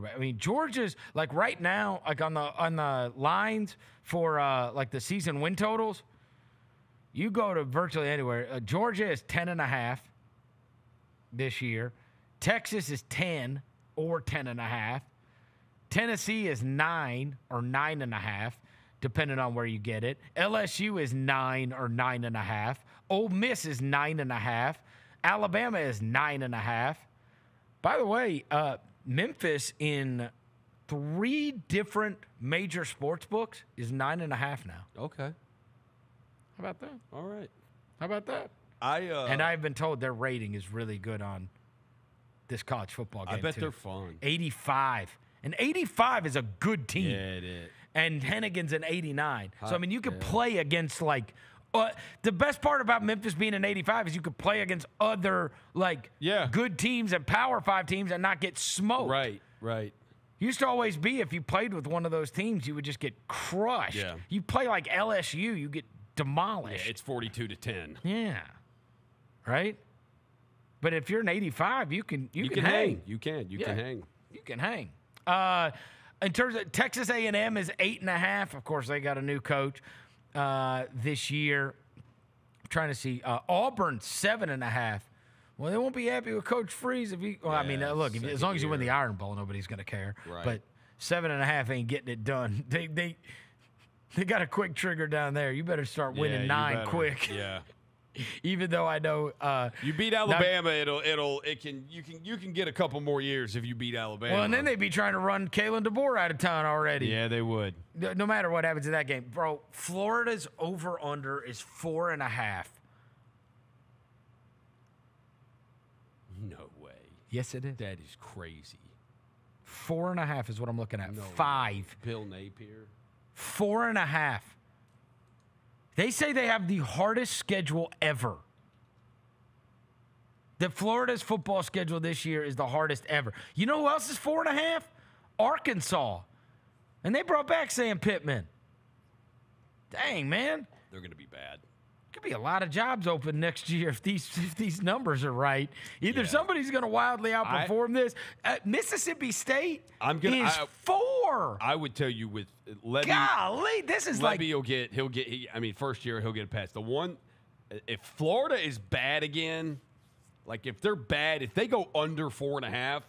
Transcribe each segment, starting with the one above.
quarterback. I mean, Georgia's like right now, like on the lines for like the season win totals. You go to virtually anywhere. Georgia is 10.5 this year. Texas is 10 or 10.5. Tennessee is 9 or 9.5, depending on where you get it. LSU is 9 or 9.5. Ole Miss is 9.5. Alabama is 9.5. By the way, Memphis in 3 different major sports books is 9.5 now. Okay. How about that? All right. How about that? And I've been told their rating is really good on this college football game. I bet too. they're fun. 85. And 85 is a good team. Yeah, it is. And Hennigan's an 89. So, I mean, you could play against, like, the best part about Memphis being an 85 is you could play against other, like, good teams and Power 5 teams and not get smoked. Right. Used to always be if you played with one of those teams, you would just get crushed. Yeah. You play like LSU, you get demolished. Yeah, it's 42-10. Yeah. Right? But if you're an 85, you can hang. You can hang. You can hang. In terms of Texas A&M is 8.5. Of course, they got a new coach this year. I'm trying to see. Auburn 7.5. Well, they won't be happy with Coach Freeze if he. Well, I mean, look, as long as you win the Iron Bowl, nobody's going to care. Right. But 7.5 ain't getting it done. They got a quick trigger down there. You better start winning 9 quick. Yeah. Even though I know you beat Alabama, you can get a couple more years if you beat Alabama. Well, and then they'd be trying to run Kalen DeBoer out of town already. Yeah, they would. No matter what happens in that game, bro. Florida's over under is 4.5. No way. Yes, it is. That is crazy. 4.5 is what I'm looking at. No 5. way. Bill Napier. 4.5. They say they have the hardest schedule ever. That Florida's football schedule this year is the hardest ever. You know who else is 4.5? Arkansas. And they brought back Sam Pittman. Dang, man. They're going to be bad. Could be a lot of jobs open next year if these numbers are right. Either somebody's going to wildly outperform this. Mississippi State is 4. I would tell you with Levy. Golly, this is Levy he'll get. First year he'll get a pass. The one, if Florida is bad again, like if they're bad, if they go under 4.5,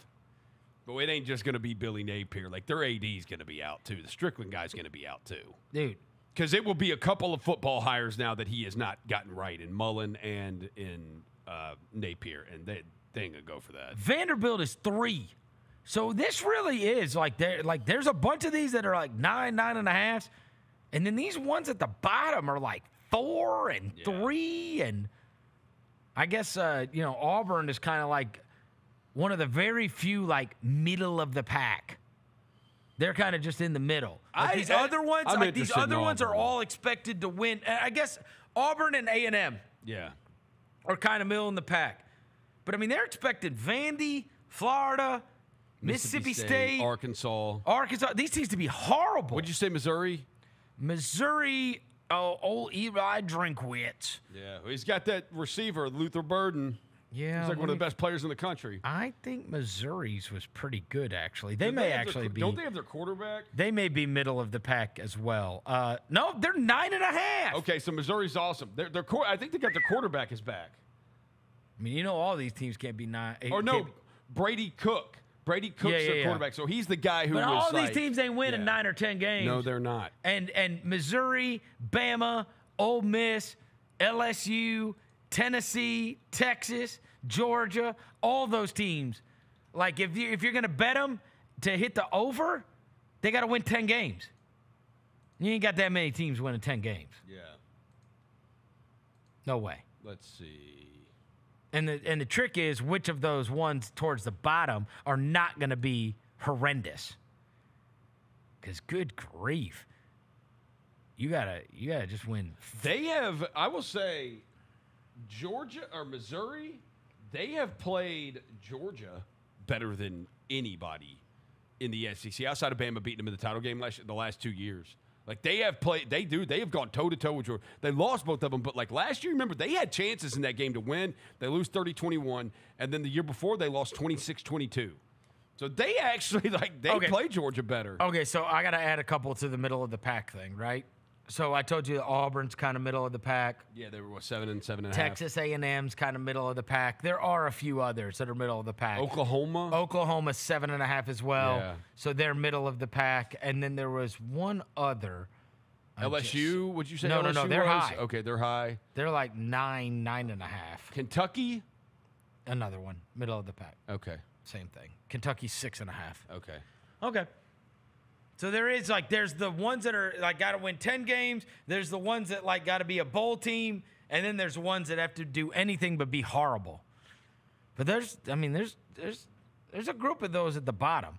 but it ain't just going to be Billy Napier. Like their AD is going to be out too. The Strickland guy's going to be out too, dude. Because it will be a couple of football hires now that he has not gotten right in Mullen and in Napier, and they ain't gonna go for that. Vanderbilt is 3, so this really is there's a bunch of these that are like 9, 9.5, and then these ones at the bottom are like 4 and 3, and I guess Auburn is kind of like one of the very few like middle of the pack. They're kind of just in the middle. These other ones are all expected to win. I guess Auburn and A&M are kind of middle in the pack. But, I mean, they're expecting Vandy, Florida, Mississippi State, Arkansas. These teams to be horrible. What'd you say, Missouri? Missouri, old Eli Drinkwitz. Yeah, he's got that receiver, Luther Burden. Yeah, he's like one of the best players in the country. I think Missouri's was pretty good, actually. They may actually be. Don't they have their quarterback? They may be middle of the pack as well. No, they're 9.5. Okay, so Missouri's awesome. I think they got their quarterback is back. I mean, all these teams can't be 9. Brady Cook. Brady Cook's their quarterback, so he's the guy who. But all these teams ain't winning 9 or 10 games. No, they're not. And Missouri, Bama, Ole Miss, LSU, Tennessee, Texas, Georgia, all those teams. Like if you're going to bet them to hit the over, they got to win 10 games. You ain't got that many teams winning 10 games. Yeah. No way. Let's see. And the trick is which of those ones towards the bottom are not going to be horrendous. Because good grief. You gotta just win. They have, I will say, Georgia or Missouri, they have played Georgia better than anybody in the SEC outside of Bama beating them in the title game the last 2 years. Like they have played, they have gone toe to toe with Georgia. They lost both of them, but like last year, remember they had chances in that game to win. They lose 30-21, and then the year before they lost 26-22. So they actually play Georgia better. Okay, so I got to add a couple to the middle of the pack thing, right? So I told you that Auburn's kind of middle of the pack. Yeah, they were 7 and 7.5. Texas A&M's kind of middle of the pack. There are a few others that are middle of the pack. Oklahoma's 7.5 as well. Yeah. So they're middle of the pack. And then there was one other. LSU, would you say? No, LSU no, they're was? high. Okay, they're high. They're like 9.5. Kentucky? Another one, middle of the pack. Okay. Same thing. Kentucky's 6.5. Okay. Okay. So there's the ones that are got to win 10 games. There's the ones that got to be a bowl team, and then there's ones that have to do anything but be horrible. But there's a group of those at the bottom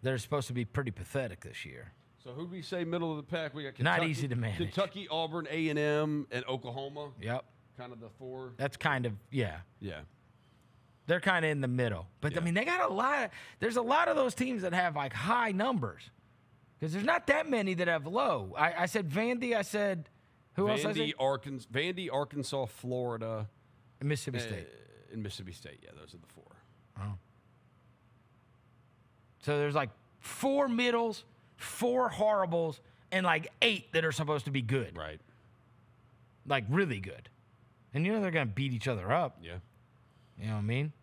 that are supposed to be pretty pathetic this year. So who'd we say middle of the pack? We got Kentucky, not easy to manage. Kentucky, Auburn, A&M, and Oklahoma. Yep. Kind of the four. That's kind of Yeah. They're kind of in the middle. But Yeah. they got there's a lot of those teams that have high numbers. Because there's not that many that have low. I said Vandy. I said, who else? Vandy, Arkansas, Florida. And Mississippi State. And Mississippi State. Yeah, those are the four. Oh. So there's 4 middles, 4 horribles, and 8 that are supposed to be good. Right. Really good. And they're going to beat each other up. Yeah. You know what I mean?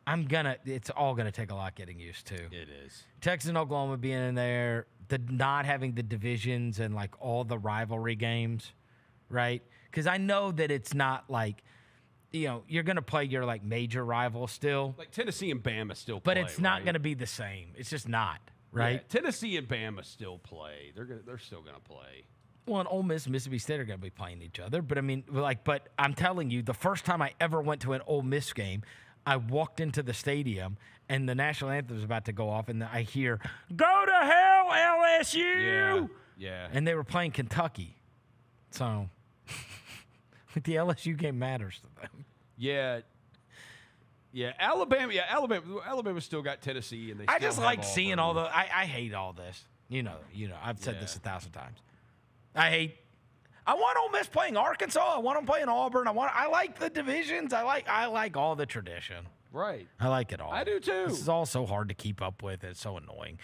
It's all going to take a lot getting used to. It is. Texas and Oklahoma being in there, not having the divisions and all the rivalry games, right? Because I know that it's not you're going to play your major rival still. Tennessee and Bama still but play. But it's not right? going to be the same. It's just not, right? Yeah, Tennessee and Bama still play. They're still going to play. Well, and Ole Miss and Mississippi State are going to be playing each other. But, but I'm telling you, the first time I ever went to an Ole Miss game, I walked into the stadium, and the national anthem was about to go off, and I hear, "Go to hell, LSU!" Yeah. And they were playing Kentucky. So, the LSU game matters to them. Yeah. Yeah, Alabama still got Tennessee, and I just like seeing all the. I hate all this. You know. I've said this 1,000 times. I want Ole Miss playing Arkansas. I want them playing Auburn. I like the divisions. I like all the tradition. Right. I like it all. I do too. This is all so hard to keep up with. It's so annoying.